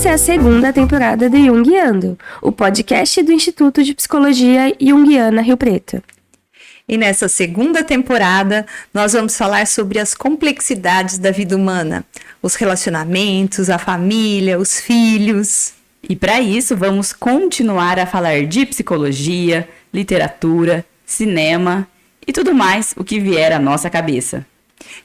Essa é a segunda temporada do Jungiando, o podcast do Instituto de Psicologia Jungiana Rio Preto. E nessa segunda temporada, nós vamos falar sobre as complexidades da vida humana, os relacionamentos, a família, os filhos. E para isso, vamos continuar a falar de psicologia, literatura, cinema e tudo mais o que vier à nossa cabeça.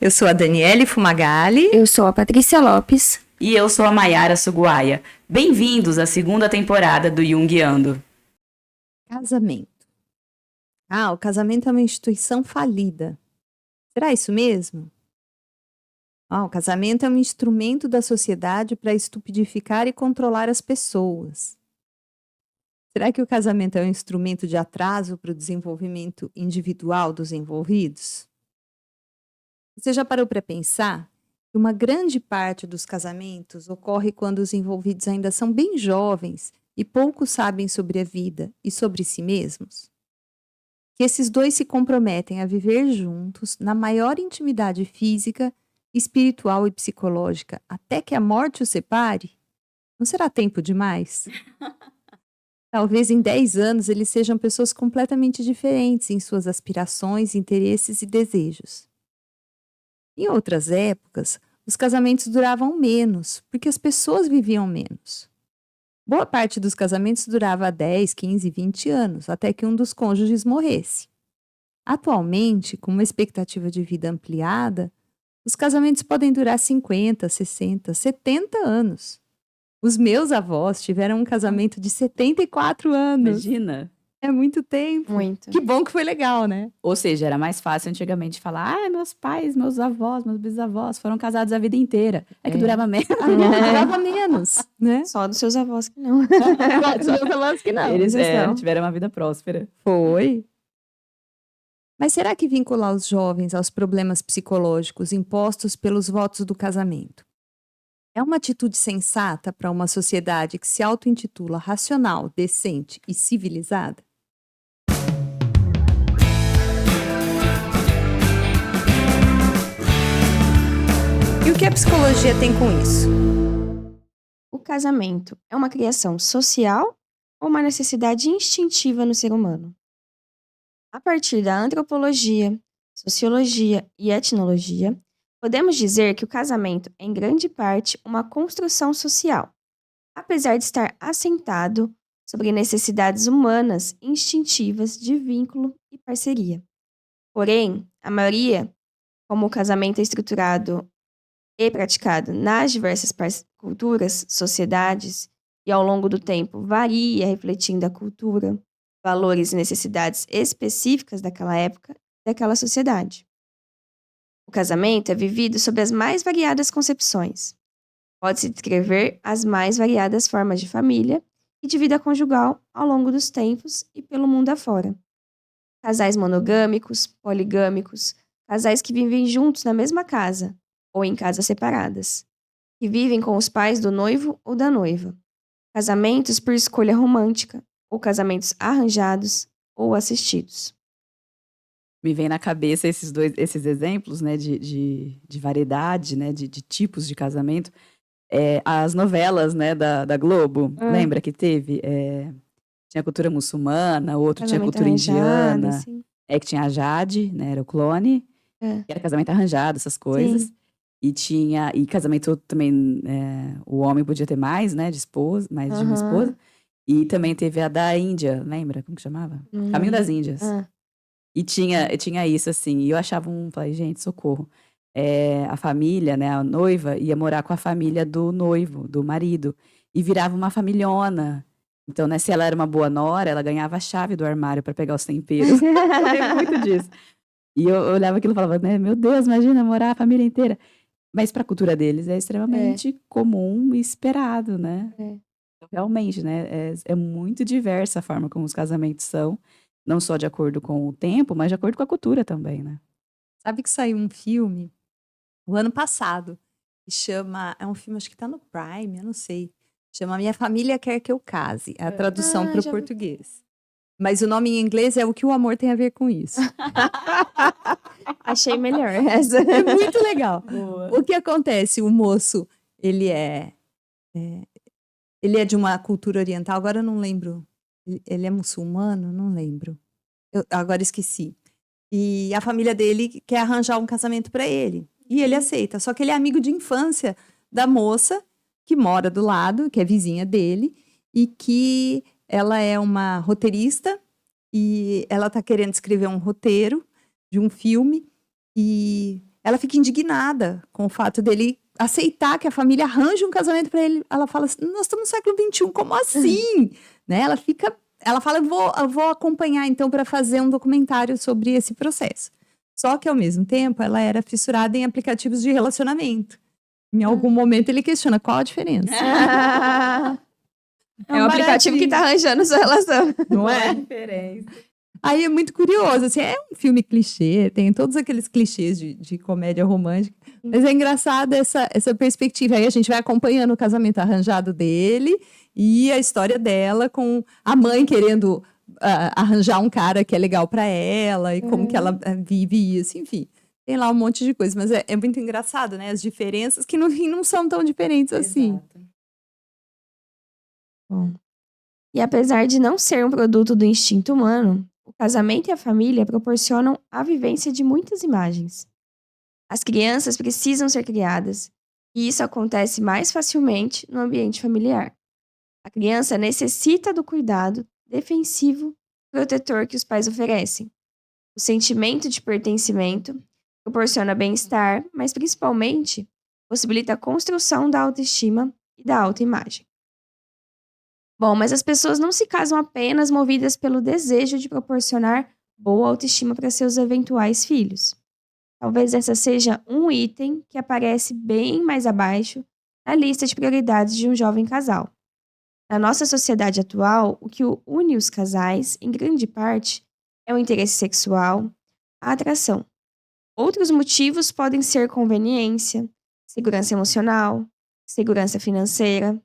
Eu sou a Daniele Fumagalli. Eu sou a Patrícia Lopes. E eu sou a Maiara Suguaia. Bem-vindos à segunda temporada do Jungiando. Casamento. O casamento é uma instituição falida. Será isso mesmo? O casamento é um instrumento da sociedade para estupidificar e controlar as pessoas. Será que o casamento é um instrumento de atraso para o desenvolvimento individual dos envolvidos? Você já parou para pensar que uma grande parte dos casamentos ocorre quando os envolvidos ainda são bem jovens e pouco sabem sobre a vida e sobre si mesmos? Que esses dois se comprometem a viver juntos na maior intimidade física, espiritual e psicológica até que a morte os separe? Não será tempo demais? Talvez em 10 anos eles sejam pessoas completamente diferentes em suas aspirações, interesses e desejos. Em outras épocas, os casamentos duravam menos, porque as pessoas viviam menos. Boa parte dos casamentos durava 10, 15, 20 anos, até que um dos cônjuges morresse. Atualmente, com uma expectativa de vida ampliada, os casamentos podem durar 50, 60, 70 anos. Os meus avós tiveram um casamento de 74 anos. Imagina! É muito tempo. Muito. Que bom que foi legal, né? Ou seja, era mais fácil antigamente falar: meus pais, meus avós, meus bisavós foram casados a vida inteira. É que durava menos. Durava menos, né? Só dos seus avós que não. Dos meus avós que não. Eles não. tiveram uma vida próspera. Foi. Mas será que vincular os jovens aos problemas psicológicos impostos pelos votos do casamento é uma atitude sensata para uma sociedade que se auto-intitula racional, decente e civilizada? E o que a psicologia tem com isso? O casamento é uma criação social ou uma necessidade instintiva no ser humano? A partir da antropologia, sociologia e etnologia, podemos dizer que o casamento é em grande parte uma construção social, apesar de estar assentado sobre necessidades humanas instintivas de vínculo e parceria. Porém, a maioria, como o casamento é estruturado e praticado nas diversas culturas, sociedades e ao longo do tempo varia refletindo a cultura, valores e necessidades específicas daquela época e daquela sociedade. O casamento é vivido sob as mais variadas concepções. Pode-se descrever as mais variadas formas de família e de vida conjugal ao longo dos tempos e pelo mundo afora. Casais monogâmicos, poligâmicos, casais que vivem juntos na mesma casa ou em casas separadas, que vivem com os pais do noivo ou da noiva, casamentos por escolha romântica, ou casamentos arranjados ou assistidos. Me vem na cabeça esses exemplos, né, de variedade, né, de tipos de casamento. As novelas, né, da Globo, lembra que teve? Tinha cultura muçulmana, outro tinha cultura indiana. Sim. Que tinha a Jade, né, era o clone. Que era casamento arranjado, essas coisas. Sim. E casamento também, o homem podia ter mais, né, de esposa, mais de uma esposa. E também teve a da Índia, lembra? Como que chamava? Caminho das Índias. E tinha isso, assim, e eu achava falei, gente, socorro. A família, né, a noiva, ia morar com a família do noivo, do marido, e virava uma familhona. Então, né, se ela era uma boa nora, ela ganhava a chave do armário para pegar os temperos. Eu lembro muito disso. E eu olhava aquilo e falava, né, meu Deus, imagina morar a família inteira. Mas para a cultura deles é extremamente comum e esperado, né? Realmente, né, é muito diversa a forma como os casamentos são. Não só de acordo com o tempo, mas de acordo com a cultura também, né? Sabe que saiu um filme o ano passado, que chama, é um filme, acho que tá no Prime, eu não sei, chama Minha Família Quer Que Eu Case, a tradução para o português. Mas o nome em inglês é O Que o Amor Tem a Ver com Isso. Achei melhor essa. É muito legal. Boa. O que acontece? O moço, ele Ele é de uma cultura oriental, agora eu não lembro. Ele é muçulmano? Não lembro. Agora esqueci. E a família dele quer arranjar um casamento para ele. E ele aceita. Só que ele é amigo de infância da moça que mora do lado, que é vizinha dele, e que ela é uma roteirista e ela está querendo escrever um roteiro de um filme e ela fica indignada com o fato dele aceitar que a família arranje um casamento para ele. Ela fala assim, nós estamos no século XXI, como assim? Né? Ela fala, eu vou acompanhar então para fazer um documentário sobre esse processo. Só que ao mesmo tempo ela era fissurada em aplicativos de relacionamento. Em algum momento ele questiona qual a diferença. É um aplicativo que tá arranjando sua relação. Não é? diferença. Aí é muito curioso, assim, é um filme clichê, tem todos aqueles clichês de comédia romântica, mas é engraçada essa perspectiva. Aí a gente vai acompanhando o casamento arranjado dele e a história dela com a mãe querendo arranjar um cara que é legal para ela e como que ela vive isso, enfim. Tem lá um monte de coisa, mas é muito engraçado, né? As diferenças que no fim não são tão diferentes assim. Exato. Bom. E apesar de não ser um produto do instinto humano, o casamento e a família proporcionam a vivência de muitas imagens. As crianças precisam ser criadas, e isso acontece mais facilmente no ambiente familiar. A criança necessita do cuidado defensivo, protetor que os pais oferecem. O sentimento de pertencimento proporciona bem-estar, mas principalmente possibilita a construção da autoestima e da autoimagem. Bom, mas as pessoas não se casam apenas movidas pelo desejo de proporcionar boa autoestima para seus eventuais filhos. Talvez essa seja um item que aparece bem mais abaixo na lista de prioridades de um jovem casal. Na nossa sociedade atual, o que une os casais, em grande parte, é o interesse sexual, a atração. Outros motivos podem ser conveniência, segurança emocional, segurança financeira,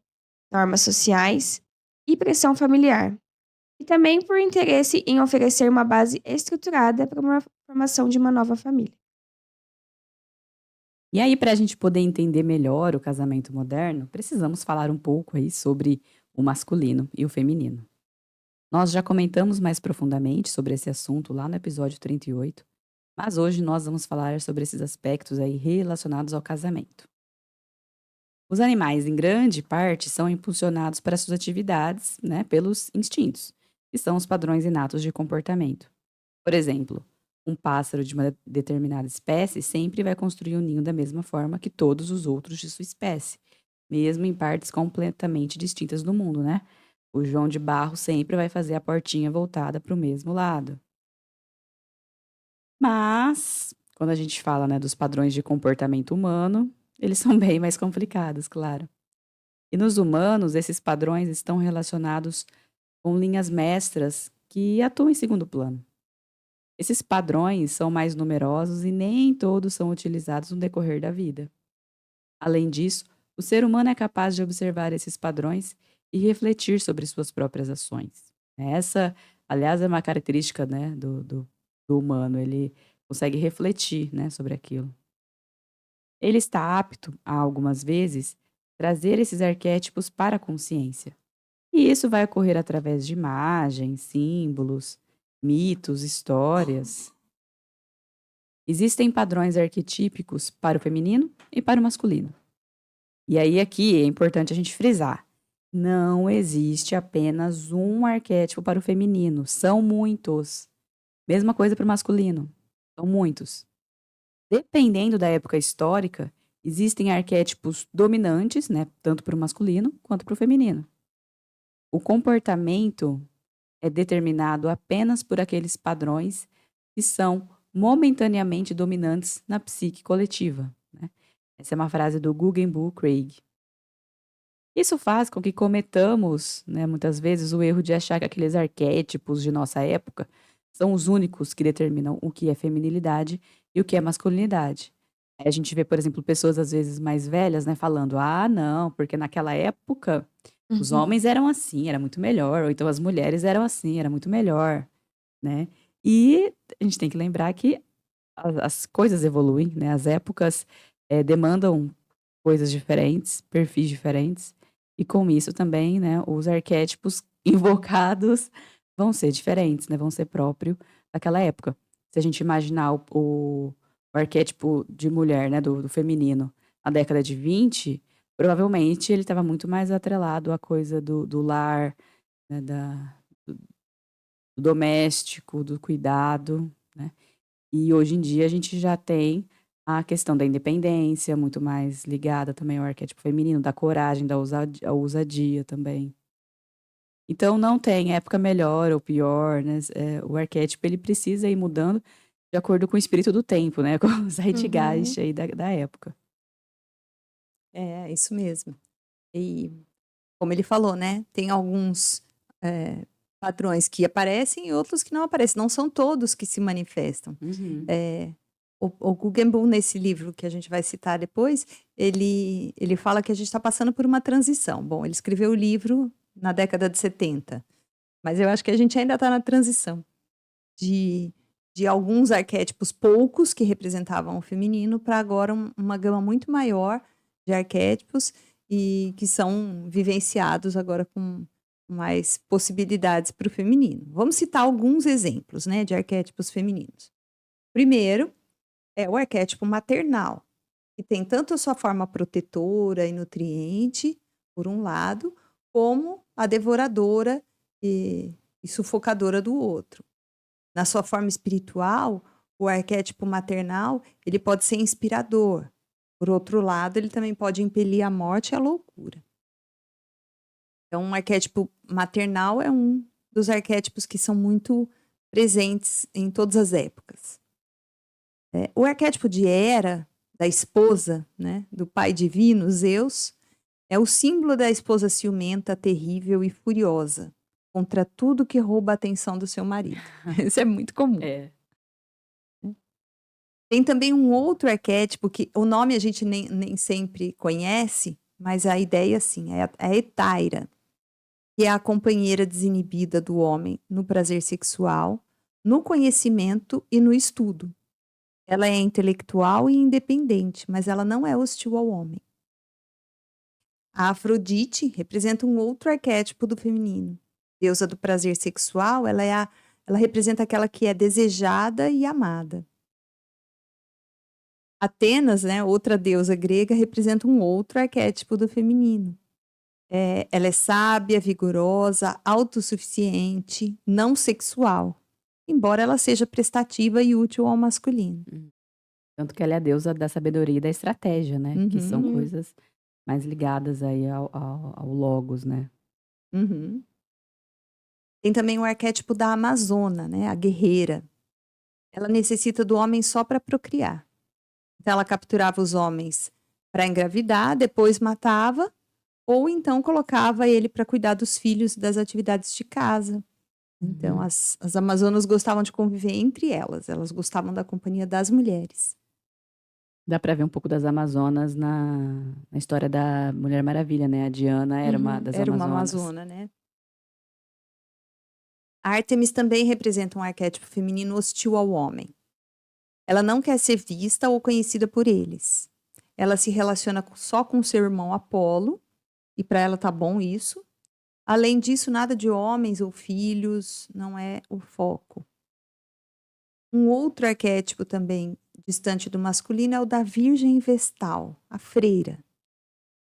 normas sociais e pressão familiar, e também por interesse em oferecer uma base estruturada para uma formação de uma nova família. E aí, para a gente poder entender melhor o casamento moderno, precisamos falar um pouco aí sobre o masculino e o feminino. Nós já comentamos mais profundamente sobre esse assunto lá no episódio 38, mas hoje nós vamos falar sobre esses aspectos aí relacionados ao casamento. Os animais, em grande parte, são impulsionados para suas atividades, né, pelos instintos, que são os padrões inatos de comportamento. Por exemplo, um pássaro de uma determinada espécie sempre vai construir um ninho da mesma forma que todos os outros de sua espécie, mesmo em partes completamente distintas do mundo, né? O João de Barro sempre vai fazer a portinha voltada para o mesmo lado. Mas, quando a gente fala, né, dos padrões de comportamento humano, eles são bem mais complicados, claro. E nos humanos, esses padrões estão relacionados com linhas mestras que atuam em segundo plano. Esses padrões são mais numerosos e nem todos são utilizados no decorrer da vida. Além disso, o ser humano é capaz de observar esses padrões e refletir sobre suas próprias ações. Essa, aliás, é uma característica, né, do humano. Ele consegue refletir, né, sobre aquilo. Ele está apto, a algumas vezes, trazer esses arquétipos para a consciência. E isso vai ocorrer através de imagens, símbolos, mitos, histórias. Existem padrões arquetípicos para o feminino e para o masculino. E aí aqui é importante a gente frisar. Não existe apenas um arquétipo para o feminino, são muitos. Mesma coisa para o masculino, são muitos. Dependendo da época histórica, existem arquétipos dominantes, né, tanto para o masculino quanto para o feminino. O comportamento é determinado apenas por aqueles padrões que são momentaneamente dominantes na psique coletiva, né? Essa é uma frase do Guggenbull Craig. Isso faz com que cometamos, né, muitas vezes, o erro de achar que aqueles arquétipos de nossa época são os únicos que determinam o que é feminilidade e o que é masculinidade. Aí a gente vê, por exemplo, pessoas às vezes mais velhas, né, falando: ah, não, porque naquela época os homens eram assim, era muito melhor, ou então as mulheres eram assim, era muito melhor, né? E a gente tem que lembrar que as coisas evoluem, né? As épocas demandam coisas diferentes, perfis diferentes. E com isso também, né, os arquétipos invocados vão ser diferentes, né? Vão ser próprio daquela época. Se a gente imaginar o arquétipo de mulher, né, do feminino, na década de 20, provavelmente ele estava muito mais atrelado à coisa do lar, né, do, do doméstico, do cuidado, né? E hoje em dia a gente já tem a questão da independência, muito mais ligada também ao arquétipo feminino, da coragem, da ousadia também. Então não tem época melhor ou pior, né? O arquétipo ele precisa ir mudando de acordo com o espírito do tempo, né? Com o zeitgeist aí da época. É, isso mesmo. E como ele falou, né? Tem alguns padrões que aparecem e outros que não aparecem. Não são todos que se manifestam. O Guggenheim, nesse livro que a gente vai citar depois, ele fala que a gente está passando por uma transição. Bom, ele escreveu o livro na década de 70, mas eu acho que a gente ainda está na transição de alguns arquétipos poucos que representavam o feminino para agora uma gama muito maior de arquétipos e que são vivenciados agora com mais possibilidades para o feminino. Vamos citar alguns exemplos, né, de arquétipos femininos. Primeiro, é o arquétipo maternal, que tem tanto a sua forma protetora e nutriente, por um lado, como a devoradora e sufocadora do outro. Na sua forma espiritual, o arquétipo maternal, ele pode ser inspirador. Por outro lado, ele também pode impelir a morte e a loucura. Então, um arquétipo maternal é um dos arquétipos que são muito presentes em todas as épocas. O arquétipo de Hera, da esposa, né, do pai divino, Zeus, é o símbolo da esposa ciumenta, terrível e furiosa, contra tudo que rouba a atenção do seu marido. Isso é muito comum. Tem também um outro arquétipo que o nome a gente nem sempre conhece, mas a ideia, assim, é a Hetaira, que é a companheira desinibida do homem no prazer sexual, no conhecimento e no estudo. Ela é intelectual e independente, mas ela não é hostil ao homem. A Afrodite representa um outro arquétipo do feminino. Deusa do prazer sexual, ela representa aquela que é desejada e amada. Atenas, né, outra deusa grega, representa um outro arquétipo do feminino. Ela é sábia, vigorosa, autossuficiente, não sexual, embora ela seja prestativa e útil ao masculino. Tanto que ela é a deusa da sabedoria e da estratégia, né? Que são coisas mais ligadas aí ao logos, né? Tem também o arquétipo da amazona, né? A guerreira. Ela necessita do homem só para procriar. Então, ela capturava os homens para engravidar, depois matava, ou então colocava ele para cuidar dos filhos e das atividades de casa. Então, as amazonas gostavam de conviver entre elas. Elas gostavam da companhia das mulheres. Dá pra ver um pouco das Amazonas na história da Mulher Maravilha, né? A Diana era uma das Era uma Amazonas. amazona, né? A Ártemis também representa um arquétipo feminino hostil ao homem. Ela não quer ser vista ou conhecida por eles. Ela se relaciona só com seu irmão Apolo, e para ela tá bom isso. Além disso, nada de homens ou filhos não é o foco. Um outro arquétipo também distante do masculino é o da virgem vestal, a freira.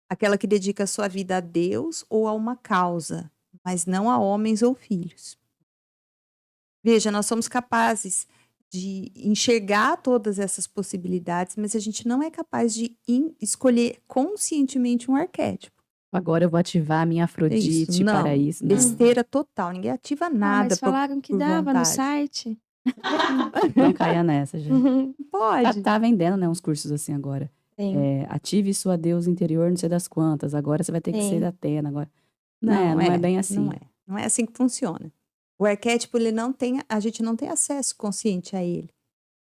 Aquela que dedica sua vida a Deus ou a uma causa, mas não a homens ou filhos. Veja, nós somos capazes de enxergar todas essas possibilidades, mas a gente não é capaz de escolher conscientemente um arquétipo. Agora eu vou ativar a minha Afrodite Não, para isso. Não. besteira total, ninguém ativa nada. Mas falaram que por dava no vontade. site. Não caia nessa, gente. Pode. Tá vendendo, né, uns cursos assim agora. Tem. Ative sua deusa interior, não sei das quantas. Agora você vai ter que ser da Atena. Agora. Não é bem assim. Não é assim que funciona. O arquétipo, a gente não tem acesso consciente a ele.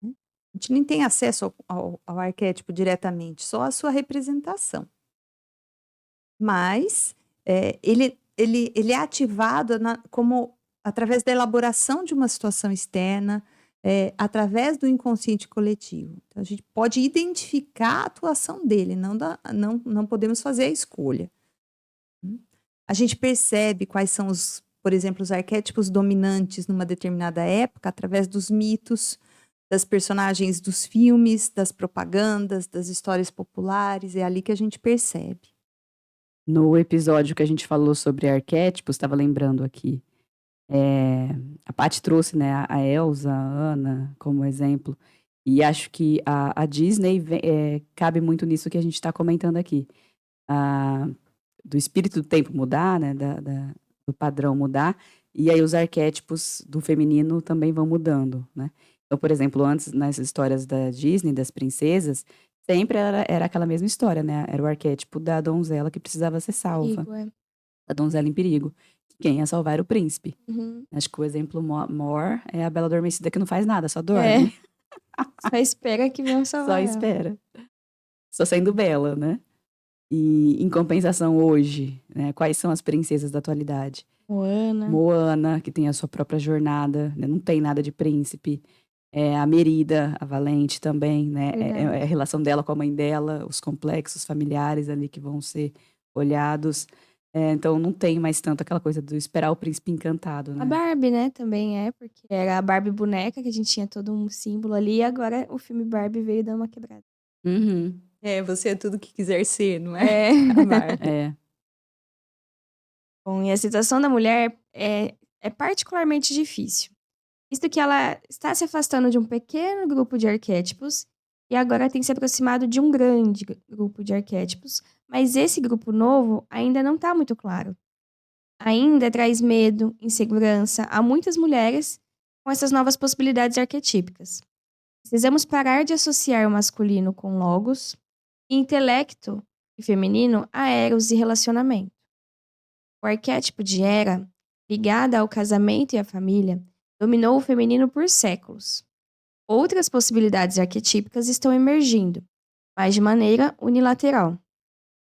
A gente nem tem acesso ao arquétipo diretamente, só a sua representação. Mas ele é ativado como através da elaboração de uma situação externa, através do inconsciente coletivo. Então, a gente pode identificar a atuação dele, não podemos fazer a escolha. A gente percebe quais são por exemplo, os arquétipos dominantes numa determinada época através dos mitos, das personagens dos filmes, das propagandas, das histórias populares. É ali que a gente percebe. No episódio que a gente falou sobre arquétipos, estava lembrando aqui, a Paty trouxe, né, a Elsa, a Ana, como exemplo. E acho que a Disney cabe muito nisso que a gente está comentando aqui. Do espírito do tempo mudar, né, do padrão mudar, e aí os arquétipos do feminino também vão mudando, né? Então, por exemplo, antes, nas histórias da Disney, das princesas, sempre era aquela mesma história, né? Era o arquétipo da donzela que precisava ser salva, Perigo, é. a donzela em perigo. Quem ia salvar era o príncipe. Uhum. Acho que o exemplo maior é a Bela Adormecida, que não faz nada, só É. dorme. Só espera que venham Só salvar ela. espera. Só sendo bela, né? E em compensação hoje, né? Quais são as princesas da atualidade? Moana, que tem a sua própria jornada, né? Não tem nada de príncipe. A Merida, a Valente também, né? Verdade. A relação dela com a mãe dela, os complexos familiares ali que vão ser olhados. Então não tem mais tanto aquela coisa do esperar o príncipe encantado, né? A Barbie, né, também porque era a Barbie boneca, que a gente tinha todo um símbolo ali, e agora o filme Barbie veio dar uma quebrada. Uhum. Você é tudo que quiser ser, não é? É. A Barbie. Bom, e a situação da mulher é particularmente difícil, visto que ela está se afastando de um pequeno grupo de arquétipos e agora tem se aproximado de um grande grupo de arquétipos, mas esse grupo novo ainda não está muito claro. Ainda traz medo, insegurança a muitas mulheres com essas novas possibilidades arquetípicas. Precisamos parar de associar o masculino com logos e intelecto e feminino a eros e relacionamento. O arquétipo de Hera, ligada ao casamento e à família, dominou o feminino por séculos. Outras possibilidades arquetípicas estão emergindo, mas de maneira unilateral.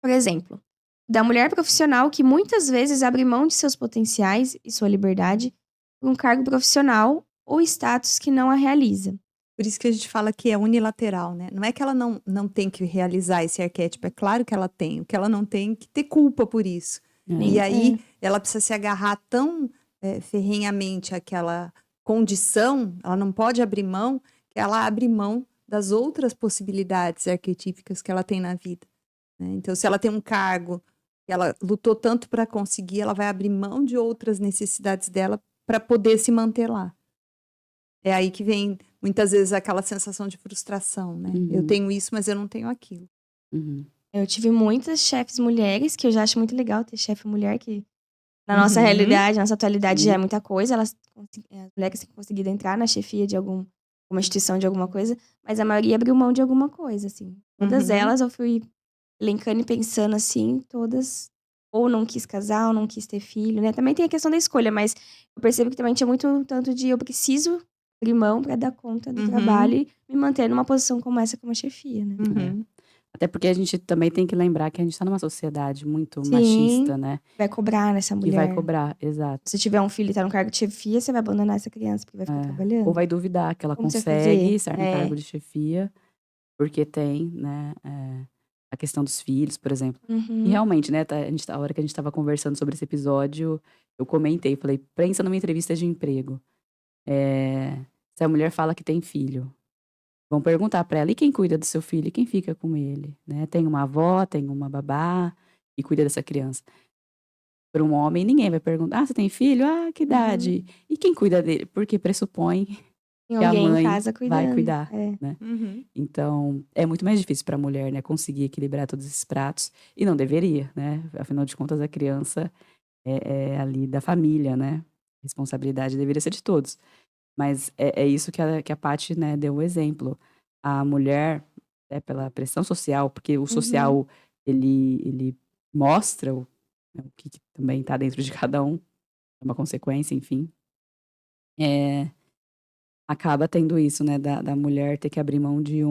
Por exemplo, da mulher profissional que muitas vezes abre mão de seus potenciais e sua liberdade por um cargo profissional ou status que não a realiza. Por isso que a gente fala que é unilateral, né? Não é que ela não tem que realizar esse arquétipo, é claro que ela tem. O que ela não tem é que ter culpa por isso. E aí ela precisa se agarrar tão ferrenhamente àquela condição, ela não pode abrir mão, que ela abre mão das outras possibilidades arquetípicas que ela tem na vida, né? Então, se ela tem um cargo que ela lutou tanto para conseguir, ela vai abrir mão de outras necessidades dela para poder se manter lá. É aí que vem, muitas vezes, aquela sensação de frustração, né? Uhum. Eu tenho isso, mas eu não tenho aquilo. Uhum. Eu tive muitas chefes mulheres, que eu já acho muito legal ter chefe mulher, que na nossa realidade, na nossa atualidade já é muita coisa. As mulheres têm conseguido entrar na chefia de alguma instituição, de alguma coisa, mas a maioria abriu mão de alguma coisa, assim. Todas elas eu fui elencando e pensando assim, todas ou não quis casar, ou não quis ter filho, né? Também tem a questão da escolha, mas eu percebo que também tinha muito tanto de eu preciso abrir mão pra dar conta do trabalho e me manter numa posição como essa, como a chefia, né? Até porque a gente também tem que lembrar que a gente tá numa sociedade muito Sim. machista, né? Vai cobrar nessa mulher. Que vai cobrar, exato. Se tiver um filho e tá no cargo de chefia, você vai abandonar essa criança porque vai ficar trabalhando. Ou vai duvidar que ela Como você vai consegue fazer? estar no cargo de chefia, porque tem, né, a questão dos filhos, por exemplo. E realmente, né, a hora que a gente tava conversando sobre esse episódio, eu comentei, falei, pensa numa entrevista de emprego. Se a mulher fala que tem filho, vão perguntar pra ela, e quem cuida do seu filho? E quem fica com ele? Né? Tem uma avó, tem uma babá, e cuida dessa criança. Para um homem, ninguém vai perguntar, você tem filho? Que idade? E quem cuida dele? Porque pressupõe Tem que a alguém em mãe casa cuidando. vai cuidar, É. né? Então, é muito mais difícil para a mulher, né, conseguir equilibrar todos esses pratos. E não deveria, né? Afinal de contas, a criança é ali da família, né? A responsabilidade deveria ser de todos. Mas é isso que a Paty, né, deu o exemplo. A mulher, pela pressão social, porque o social, ele mostra o que também está dentro de cada um, é uma consequência, enfim. Acaba tendo isso, né, da mulher ter que abrir mão de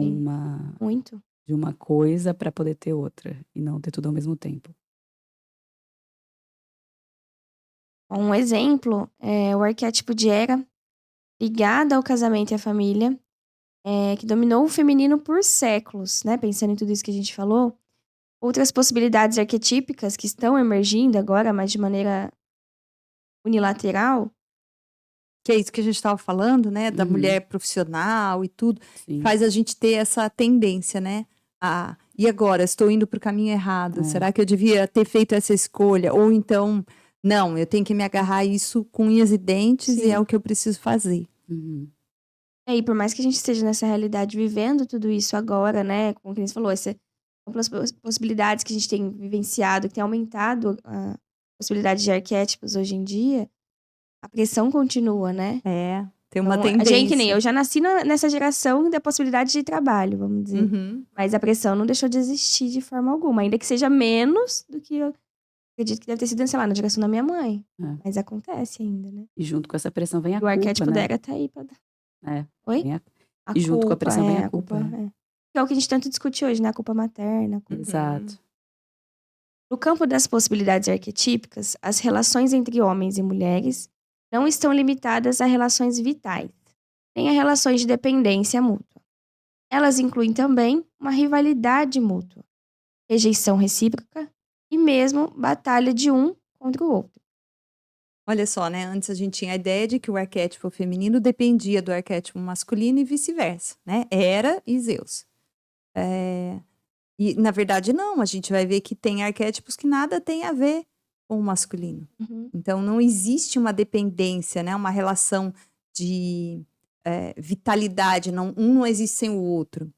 Muito. de uma coisa para poder ter outra, e não ter tudo ao mesmo tempo. Um exemplo é o arquétipo de Hera, ligado ao casamento e à família, que dominou o feminino por séculos, né? Pensando em tudo isso que a gente falou, Outras possibilidades arquetípicas que estão emergindo agora, mas de maneira unilateral. Que é isso que a gente estava falando, né? Da Uhum. mulher profissional e tudo. Sim. Faz a gente ter essa tendência, né? E agora? Estou indo para o caminho errado. É. Será que eu devia ter feito essa escolha? Ou então, não, eu tenho que me agarrar a isso com unhas e dentes Sim. e é o que eu preciso fazer. Uhum. E por mais que a gente esteja nessa realidade vivendo tudo isso agora, né? Como você falou, essas amplas possibilidades que a gente tem vivenciado, que tem aumentado a possibilidade de arquétipos hoje em dia, a pressão continua, né? É, tem uma Então, tendência. gente, que nem eu já nasci nessa geração da possibilidade de trabalho, vamos dizer. Uhum. Mas a pressão não deixou de existir de forma alguma, ainda que seja menos do que eu acredito que deve ter sido, sei lá, na geração da minha mãe. É. Mas acontece ainda, né? E junto com essa pressão vem a O culpa, arquétipo da né? era tá aí pra dar. É. Oi? Vem a- A E junto com a culpa, pressão vem a culpa, é. Que é o que a gente tanto discute hoje, né? A culpa materna. Uhum. Exato. No campo das possibilidades arquetípicas, as relações entre homens e mulheres não estão limitadas a relações vitais, nem a relações de dependência mútua. Elas incluem também uma rivalidade mútua, rejeição recíproca e mesmo batalha de um contra o outro. Olha só, né? Antes a gente tinha a ideia de que o arquétipo feminino dependia do arquétipo masculino e vice-versa, né? Hera e Zeus. E, na verdade, não. A gente vai ver que tem arquétipos que nada tem a ver com o masculino. Então, não existe uma dependência, né? Uma relação de vitalidade. Um não existe sem o outro.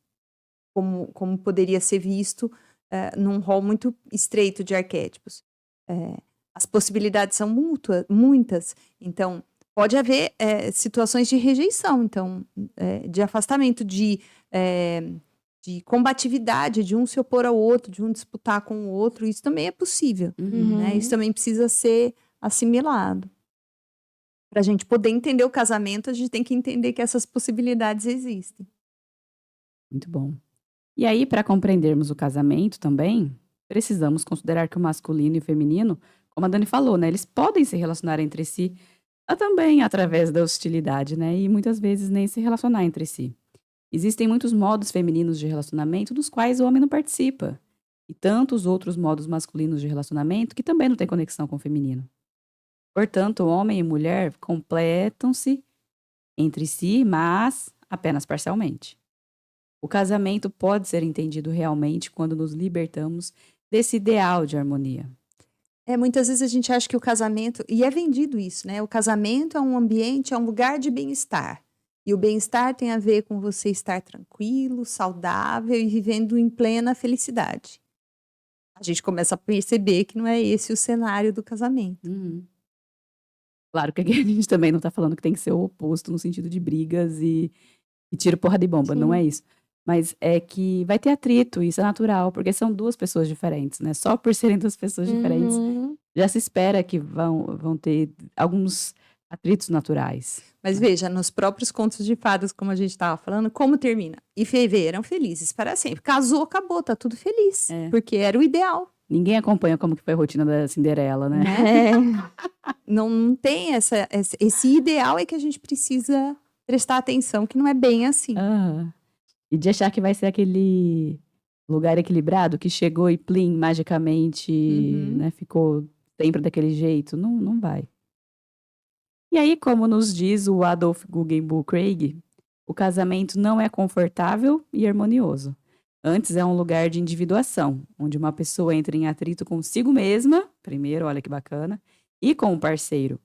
Como poderia ser visto num rol muito estreito de arquétipos. As possibilidades são muitas. Então, pode haver situações de rejeição. Então, de afastamento, de combatividade, de um se opor ao outro, de um disputar com o outro. Isso também é possível. Né? Isso também precisa ser assimilado. Para a gente poder entender o casamento, a gente tem que entender que essas possibilidades existem. Muito bom. E aí, para compreendermos o casamento também, precisamos considerar que o masculino e o feminino, como a Dani falou, né? Eles podem se relacionar entre si também através da hostilidade, né? E muitas vezes nem se relacionar entre si. Existem muitos modos femininos de relacionamento dos quais o homem não participa. E tantos outros modos masculinos de relacionamento que também não têm conexão com o feminino. Portanto, homem e mulher completam-se entre si, mas apenas parcialmente. O casamento pode ser entendido realmente quando nos libertamos desse ideal de harmonia. Muitas vezes a gente acha que o casamento, e é vendido isso, né? O casamento é um ambiente, é um lugar de bem-estar. E o bem-estar tem a ver com você estar tranquilo, saudável e vivendo em plena felicidade. A gente começa a perceber que não é esse o cenário do casamento. Claro que aqui a gente também não está falando que tem que ser o oposto no sentido de brigas e tiro, porra de bomba, não é isso. Mas é que vai ter atrito, isso é natural, porque são duas pessoas diferentes, né? Só por serem duas pessoas diferentes, já se espera que vão ter alguns atritos naturais. Mas veja, nos próprios contos de fadas, como a gente estava falando, como termina? E viveram felizes para sempre. Casou, acabou, tá tudo feliz. Porque era o ideal. Ninguém acompanha como que foi a rotina da Cinderela, né? Não tem esse ideal, é que a gente precisa prestar atenção, que não é bem assim. E de achar que vai ser aquele lugar equilibrado que chegou e plim, magicamente, né, ficou sempre daquele jeito. Não vai. E aí, como nos diz o Adolf Guggenbuch Craig, o casamento não é confortável e harmonioso. Antes é um lugar de individuação, onde uma pessoa entra em atrito consigo mesma, primeiro, olha que bacana, e com o parceiro.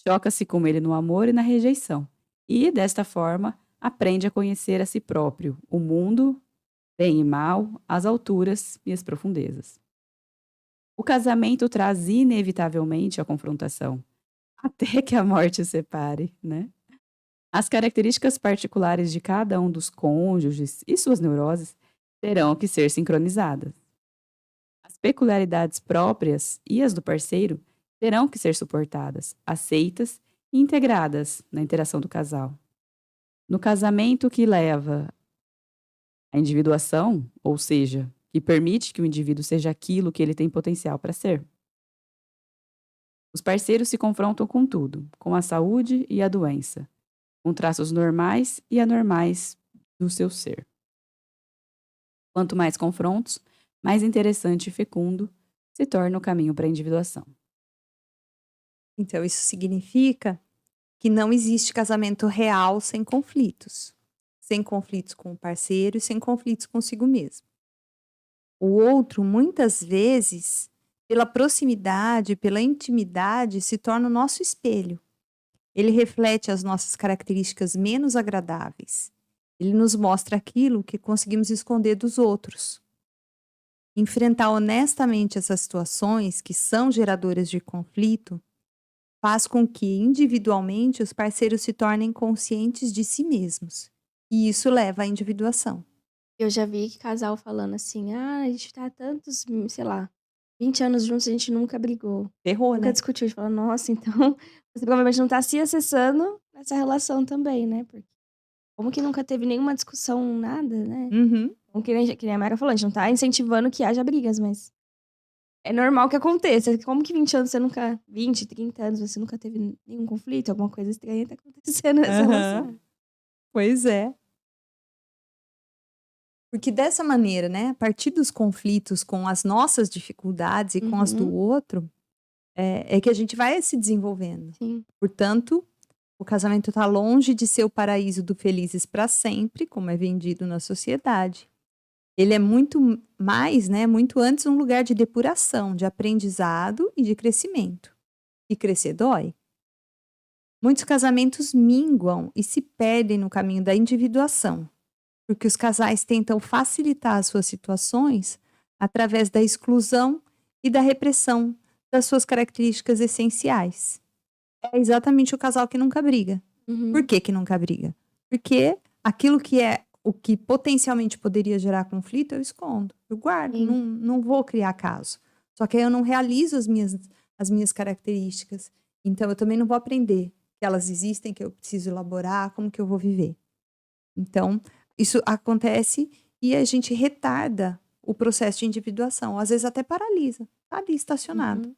Choca-se com ele no amor e na rejeição. E, desta forma, aprende a conhecer a si próprio, o mundo, bem e mal, as alturas e as profundezas. O casamento traz inevitavelmente a confrontação, até que a morte os separe, né? As características particulares de cada um dos cônjuges e suas neuroses terão que ser sincronizadas. As peculiaridades próprias e as do parceiro terão que ser suportadas, aceitas e integradas na interação do casal. No casamento que leva à individuação, ou seja, que permite que o indivíduo seja aquilo que ele tem potencial para ser. Os parceiros se confrontam com tudo, com a saúde e a doença, com traços normais e anormais do seu ser. Quanto mais confrontos, mais interessante e fecundo, se torna o caminho para a individuação. Então, isso significa que não existe casamento real sem conflitos. Sem conflitos com o parceiro e sem conflitos consigo mesmo. O outro, muitas vezes, pela proximidade, pela intimidade, se torna o nosso espelho. Ele reflete as nossas características menos agradáveis. Ele nos mostra aquilo que conseguimos esconder dos outros. Enfrentar honestamente essas situações que são geradoras de conflito faz com que, individualmente, os parceiros se tornem conscientes de si mesmos. E isso leva à individuação. Eu já vi casal falando assim, a gente tá há tantos, sei lá, 20 anos juntos, a gente nunca brigou. Ferrou, Nunca né? discutiu. A gente fala, nossa, então você provavelmente não tá se acessando nessa relação também, né? Porque como que nunca teve nenhuma discussão, nada, né? Uhum. Como que nem a Mayra falou, a gente não tá incentivando que haja brigas, mas é normal que aconteça. Como que 20 anos você nunca, 20, 30 anos, você nunca teve nenhum conflito? Alguma coisa estranha tá acontecendo nessa relação. Pois é. Porque dessa maneira, né, a partir dos conflitos com as nossas dificuldades e com as do outro, é que a gente vai se desenvolvendo. Sim. Portanto, o casamento está longe de ser o paraíso do felizes para sempre, como é vendido na sociedade. Ele é muito mais, né, muito antes um lugar de depuração, de aprendizado e de crescimento. E crescer dói. Muitos casamentos minguam e se perdem no caminho da individuação, porque os casais tentam facilitar as suas situações através da exclusão e da repressão das suas características essenciais. É exatamente o casal que nunca briga. Por que nunca briga? Porque aquilo que é o que potencialmente poderia gerar conflito, eu escondo, eu guardo, Sim. não vou criar caso. Só que aí eu não realizo as minhas características. Então eu também não vou aprender que elas existem, que eu preciso elaborar, como que eu vou viver. Então, isso acontece e a gente retarda o processo de individuação. Às vezes até paralisa, tá ali estacionado.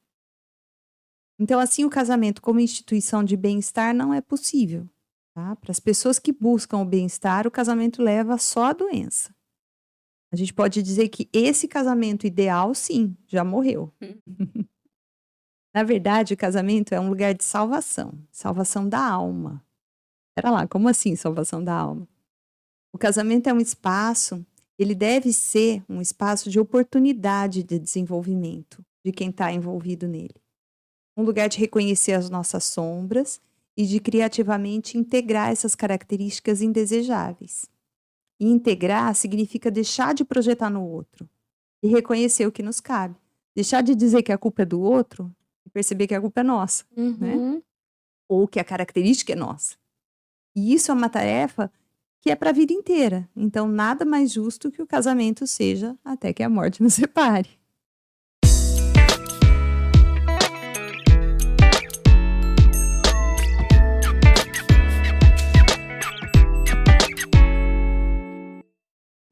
Então, assim, o casamento como instituição de bem-estar não é possível. Tá? Para as pessoas que buscam o bem-estar, o casamento leva só a doença. A gente pode dizer que esse casamento ideal, sim, já morreu. Na verdade, o casamento é um lugar de salvação da alma. Pera lá, como assim salvação da alma? O casamento é um espaço, ele deve ser um espaço de oportunidade de desenvolvimento de quem está envolvido nele. Um lugar de reconhecer as nossas sombras e de criativamente integrar essas características indesejáveis. E integrar significa deixar de projetar no outro e reconhecer o que nos cabe. Deixar de dizer que a culpa é do outro e perceber que a culpa é nossa, né? Ou que a característica é nossa. E isso é uma tarefa que é para a vida inteira. Então, nada mais justo que o casamento seja até que a morte nos separe.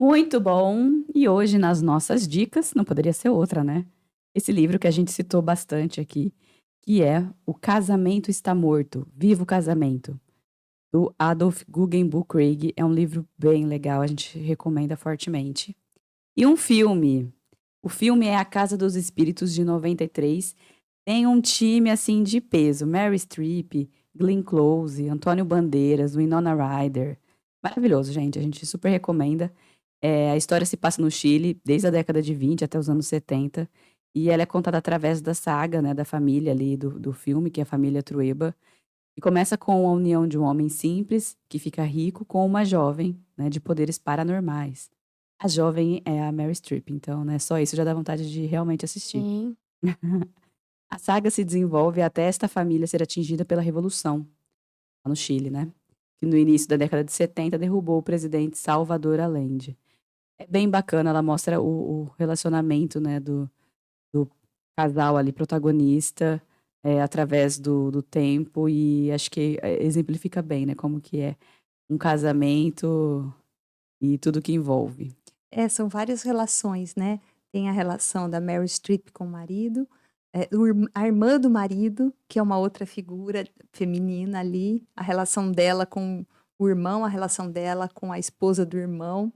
Muito bom! E hoje, nas nossas dicas, não poderia ser outra, né? Esse livro que a gente citou bastante aqui, que é O Casamento Está Morto, Viva o Casamento, do Adolf Guggenbuch-Craig. É um livro bem legal, a gente recomenda fortemente. E um filme. O filme é A Casa dos Espíritos, de 93. Tem um time, assim, de peso. Meryl Streep, Glenn Close, Antônio Bandeiras, Winona Ryder. Maravilhoso, gente. A gente super recomenda. A história se passa no Chile, desde a década de 20 até os anos 70. E ela é contada através da saga, né, da família ali do filme, que é a família Trueba. E começa com a união de um homem simples, que fica rico, com uma jovem, né, de poderes paranormais. A jovem é a Meryl Streep, então, né, só isso já dá vontade de realmente assistir. Sim. A saga se desenvolve até esta família ser atingida pela Revolução, lá no Chile, né? Que no início da década de 70 derrubou o presidente Salvador Allende. É bem bacana, ela mostra o relacionamento, né, do casal ali, protagonista, através do tempo, e acho que exemplifica bem, né, como que é um casamento e tudo que envolve. São várias relações, né? Tem a relação da Meryl Streep com o marido, a irmã do marido, que é uma outra figura feminina ali, a relação dela com o irmão, a relação dela com a esposa do irmão,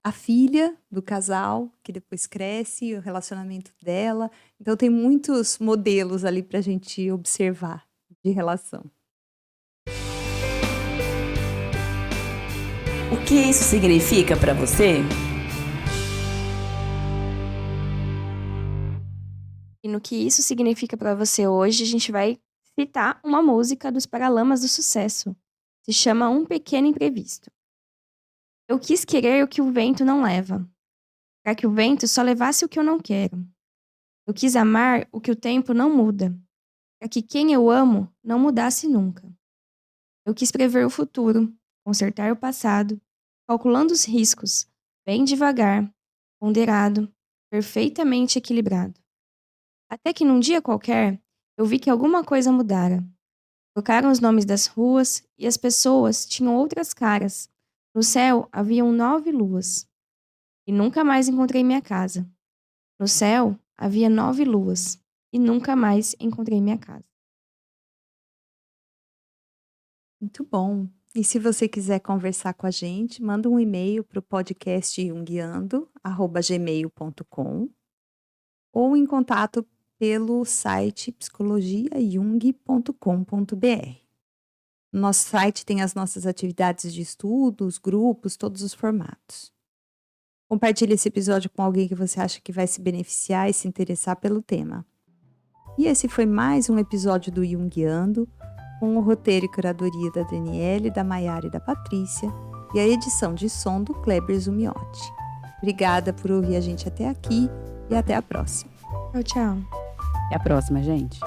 a filha do casal, que depois cresce, o relacionamento dela. Então, tem muitos modelos ali para a gente observar de relação. O que isso significa para você? E no que isso significa para você hoje, a gente vai citar uma música dos Paralamas do Sucesso. Se chama Um Pequeno Imprevisto. Eu quis querer o que o vento não leva, para que o vento só levasse o que eu não quero. Eu quis amar o que o tempo não muda, para que quem eu amo não mudasse nunca. Eu quis prever o futuro, consertar o passado, calculando os riscos, bem devagar, ponderado, perfeitamente equilibrado. Até que num dia qualquer, eu vi que alguma coisa mudara. Trocaram os nomes das ruas e as pessoas tinham outras caras. No céu haviam 9 luas. E nunca mais encontrei minha casa. No céu havia 9 luas. E nunca mais encontrei minha casa. Muito bom. E se você quiser conversar com a gente, manda um e-mail para o podcast junguiando@gmail.com ou em contato pelo site psicologiajung.com.br. No nosso site tem as nossas atividades de estudos, grupos, todos os formatos. Compartilhe esse episódio com alguém que você acha que vai se beneficiar e se interessar pelo tema. E esse foi mais um episódio do Junguiando, com o roteiro e curadoria da Daniele, da Maiara e da Patrícia, e a edição de som do Kleber Zumiotti. Obrigada por ouvir a gente até aqui e até a próxima. Tchau, tchau. Até a próxima, gente.